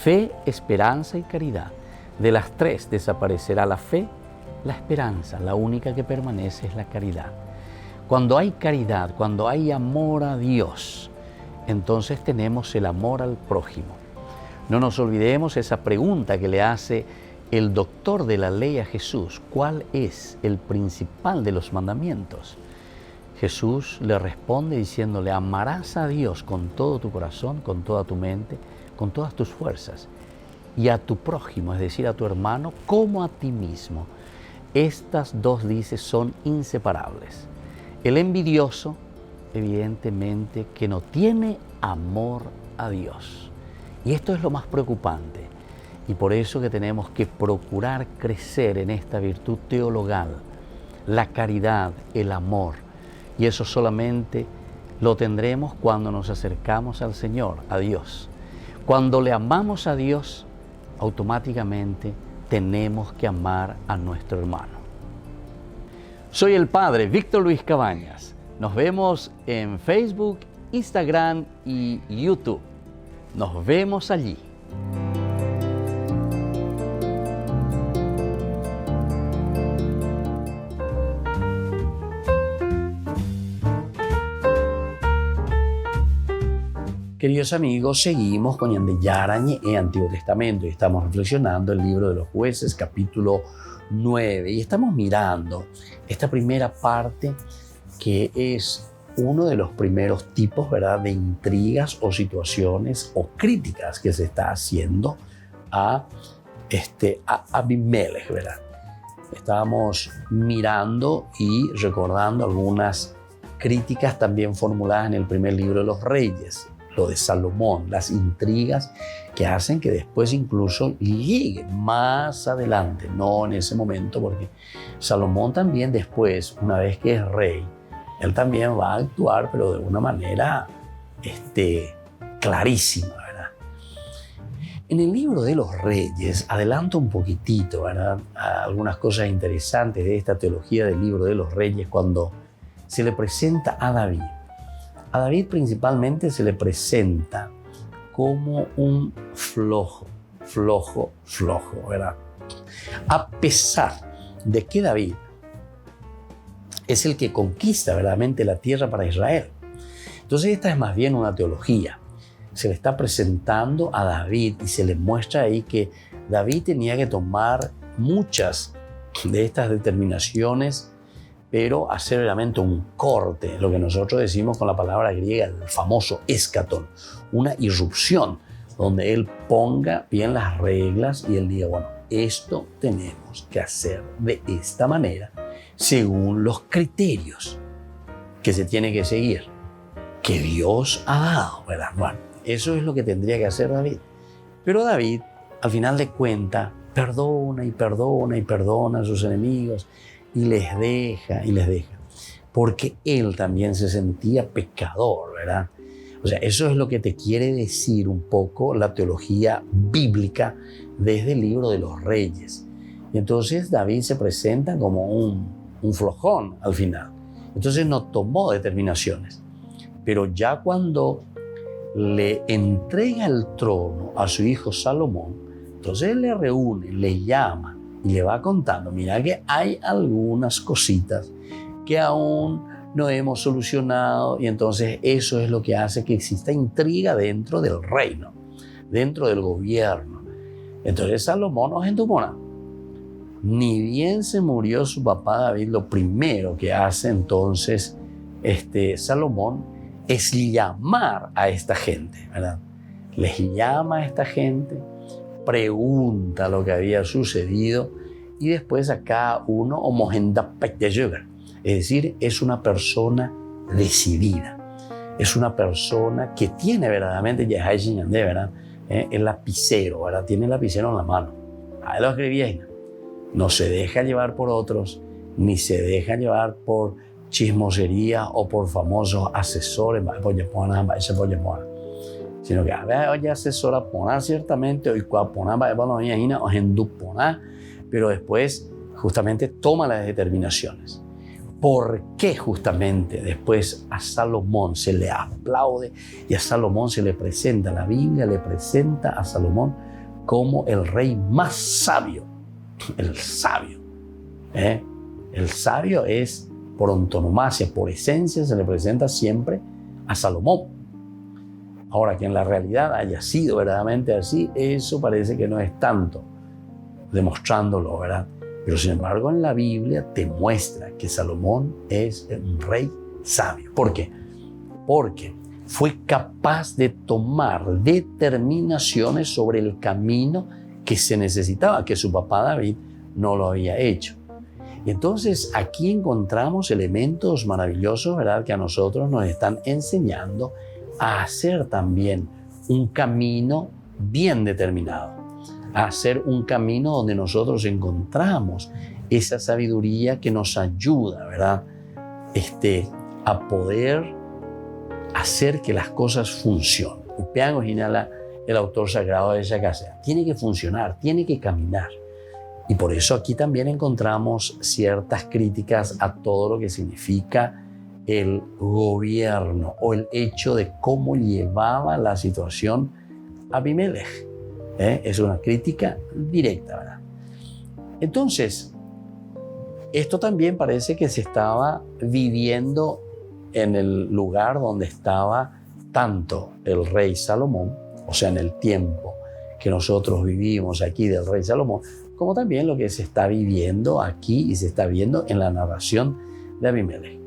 Fe, esperanza y caridad. De las tres desaparecerá la fe, la esperanza. La única que permanece es la caridad. Cuando hay caridad, cuando hay amor a Dios, entonces tenemos el amor al prójimo. No nos olvidemos esa pregunta que le hace el doctor de la ley a Jesús. ¿Cuál es el principal de los mandamientos? Jesús le responde diciéndole: amarás a Dios con todo tu corazón, con toda tu mente, con todas tus fuerzas, y a tu prójimo, es decir, a tu hermano, como a ti mismo. Estas dos, dice, son inseparables. El envidioso, evidentemente, que no tiene amor a Dios. Y esto es lo más preocupante. Y por eso que tenemos que procurar crecer en esta virtud teologal, la caridad, el amor. Y eso solamente lo tendremos cuando nos acercamos al Señor, a Dios. Cuando le amamos a Dios, automáticamente tenemos que amar a nuestro hermano. Soy el Padre Víctor Luis Cabañas. Nos vemos en Facebook, Instagram y YouTube. Nos vemos allí. Queridos amigos, seguimos con Ñande Yarañe en Antiguo Testamento y estamos reflexionando el libro de los Jueces, capítulo 9. Y estamos mirando esta primera parte que es uno de los primeros tipos, ¿verdad?, de intrigas o situaciones o críticas que se está haciendo a Abimelech, ¿verdad? Estábamos mirando y recordando algunas críticas también formuladas en el primer libro de los Reyes, lo de Salomón, las intrigas que hacen que después incluso llegue más adelante, no en ese momento, porque Salomón también después, una vez que es rey, él también va a actuar, pero de una manera clarísima, ¿verdad? En el libro de los Reyes, adelanto un poquitito, ¿verdad?, algunas cosas interesantes de esta teología del libro de los Reyes cuando se le presenta a David. A David principalmente se le presenta como un flojo, ¿verdad? A pesar de que David es el que conquista verdaderamente la tierra para Israel. Entonces esta es más bien una teología. Se le está presentando a David y se le muestra ahí que David tenía que tomar muchas de estas determinaciones, pero hacer realmente un corte, lo que nosotros decimos con la palabra griega, el famoso escatón, una irrupción, donde él ponga bien las reglas y él diga, bueno, esto tenemos que hacer de esta manera, según los criterios que se tiene que seguir, que Dios ha dado, ¿verdad? Bueno, eso es lo que tendría que hacer David. Pero David, al final de cuentas, perdona y perdona y perdona a sus enemigos, y les deja, porque él también se sentía pecador, ¿verdad? O sea, eso es lo que te quiere decir un poco la teología bíblica desde el libro de los Reyes. Y entonces David se presenta como un flojón al final. Entonces no tomó determinaciones. Pero ya cuando le entrega el trono a su hijo Salomón, entonces él le reúne, le llama, y le va contando, mira que hay algunas cositas que aún no hemos solucionado, y entonces eso es lo que hace que exista intriga dentro del reino, dentro del gobierno. Entonces Salomón no es nada. Ni bien se murió su papá David, lo primero que hace entonces Salomón es llamar a esta gente, ¿verdad? Les llama a esta gente, pregunta lo que había sucedido y después a cada uno es decir, es una persona decidida, es una persona que tiene verdaderamente, ¿verdad?, el lapicero, ¿verdad? Tiene el lapicero en la mano. Ahí lo escribí ahí. No se deja llevar por otros, ni se deja llevar por chismosería o por famosos asesores, sino que a ver, oye, asesora poner ciertamente, hoy poner, pero después justamente toma las determinaciones. ¿Por qué justamente después a Salomón se le aplaude y a Salomón se le presenta? La Biblia le presenta a Salomón como el rey más sabio. El sabio. El sabio es por antonomasia, por esencia, se le presenta siempre a Salomón. Ahora, que en la realidad haya sido verdaderamente así, eso parece que no es tanto demostrándolo, ¿verdad? Pero sin embargo en la Biblia te muestra que Salomón es un rey sabio. ¿Por qué? Porque fue capaz de tomar determinaciones sobre el camino que se necesitaba, que su papá David no lo había hecho. Y entonces aquí encontramos elementos maravillosos, ¿verdad?, que a nosotros nos están enseñando a hacer también un camino bien determinado, a hacer un camino donde nosotros encontramos esa sabiduría que nos ayuda, ¿verdad?, a poder hacer que las cosas funcionen. El autor sagrado de esa casa tiene que funcionar, tiene que caminar. Y por eso aquí también encontramos ciertas críticas a todo lo que significa el gobierno o el hecho de cómo llevaba la situación Abimelech. Es una crítica directa, ¿verdad? Entonces, esto también parece que se estaba viviendo en el lugar donde estaba tanto el rey Salomón, o sea, en el tiempo que nosotros vivimos aquí del rey Salomón, como también lo que se está viviendo aquí y se está viendo en la narración de Abimelech.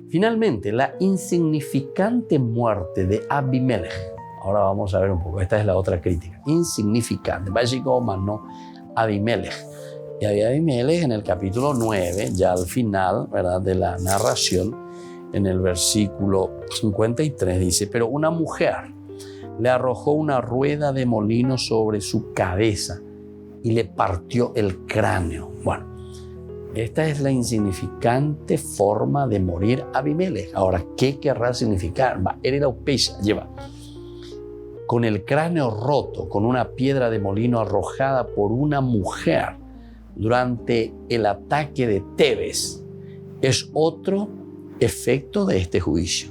Finalmente, la insignificante muerte de Abimelech. Ahora vamos a ver un poco, esta es la otra crítica. Insignificante, básico no Abimelech. Y Abimelech en el capítulo 9, ya al final, ¿verdad?, de la narración, en el versículo 53 dice: pero una mujer le arrojó una rueda de molino sobre su cabeza y le partió el cráneo. Bueno, esta es la insignificante forma de morir Abimelech. Ahora, ¿qué querrá significar? Lleva con el cráneo roto, con una piedra de molino arrojada por una mujer durante el ataque de Tebes. Es otro efecto de este juicio.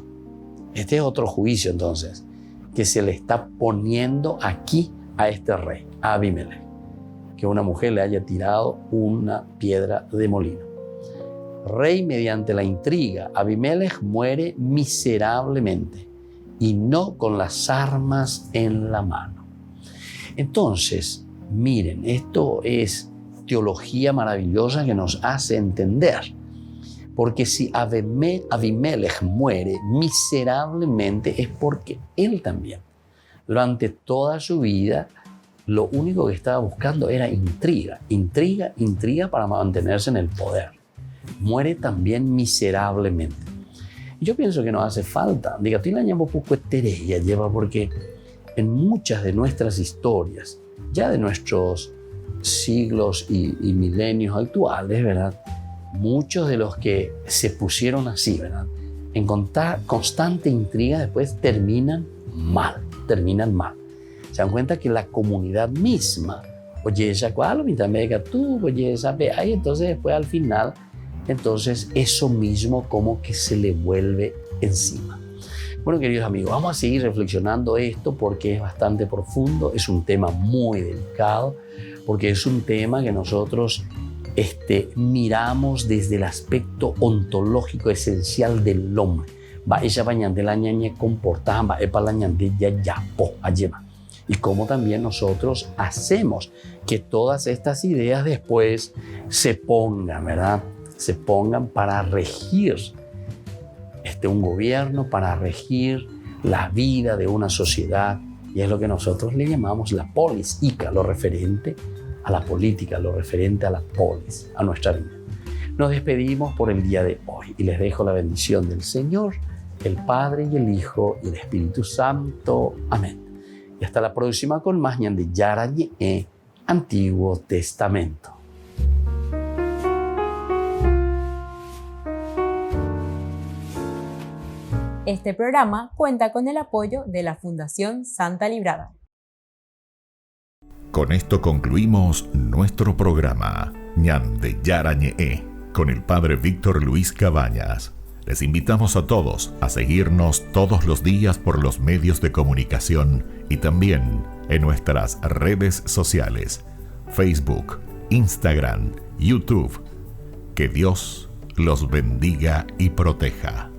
Este es otro juicio, entonces, que se le está poniendo aquí a este rey, a Abimelech, que una mujer le haya tirado una piedra de molino. Rey mediante la intriga, Abimelech muere miserablemente y no con las armas en la mano. Entonces, miren, esto es teología maravillosa que nos hace entender, porque si Abimelech muere miserablemente es porque él también, durante toda su vida, lo único que estaba buscando era intriga para mantenerse en el poder. Muere también miserablemente. Y yo pienso que nos hace falta, porque en muchas de nuestras historias, ya de nuestros siglos y milenios actuales, ¿verdad?, muchos de los que se pusieron así, ¿verdad?, en constante intriga, después terminan mal. Se dan cuenta que la comunidad misma, entonces después al final, entonces eso mismo como que se le vuelve encima. Bueno, queridos amigos, vamos a seguir reflexionando esto porque es bastante profundo, es un tema muy delicado, porque es un tema que nosotros miramos desde el aspecto ontológico esencial del hombre. Y cómo también nosotros hacemos que todas estas ideas después se pongan, ¿verdad?, se pongan para regir un gobierno, para regir la vida de una sociedad. Y es lo que nosotros le llamamos la polis, lo referente a la política, lo referente a la polis, a nuestra vida. Nos despedimos por el día de hoy y les dejo la bendición del Señor, el Padre y el Hijo y el Espíritu Santo. Amén. Y hasta la próxima con más Ñande Yarañe, Antiguo Testamento. Este programa cuenta con el apoyo de la Fundación Santa Librada. Con esto concluimos nuestro programa Ñande Yarañe con el Padre Víctor Luis Cabañas. Les invitamos a todos a seguirnos todos los días por los medios de comunicación y también en nuestras redes sociales, Facebook, Instagram, YouTube. Que Dios los bendiga y proteja.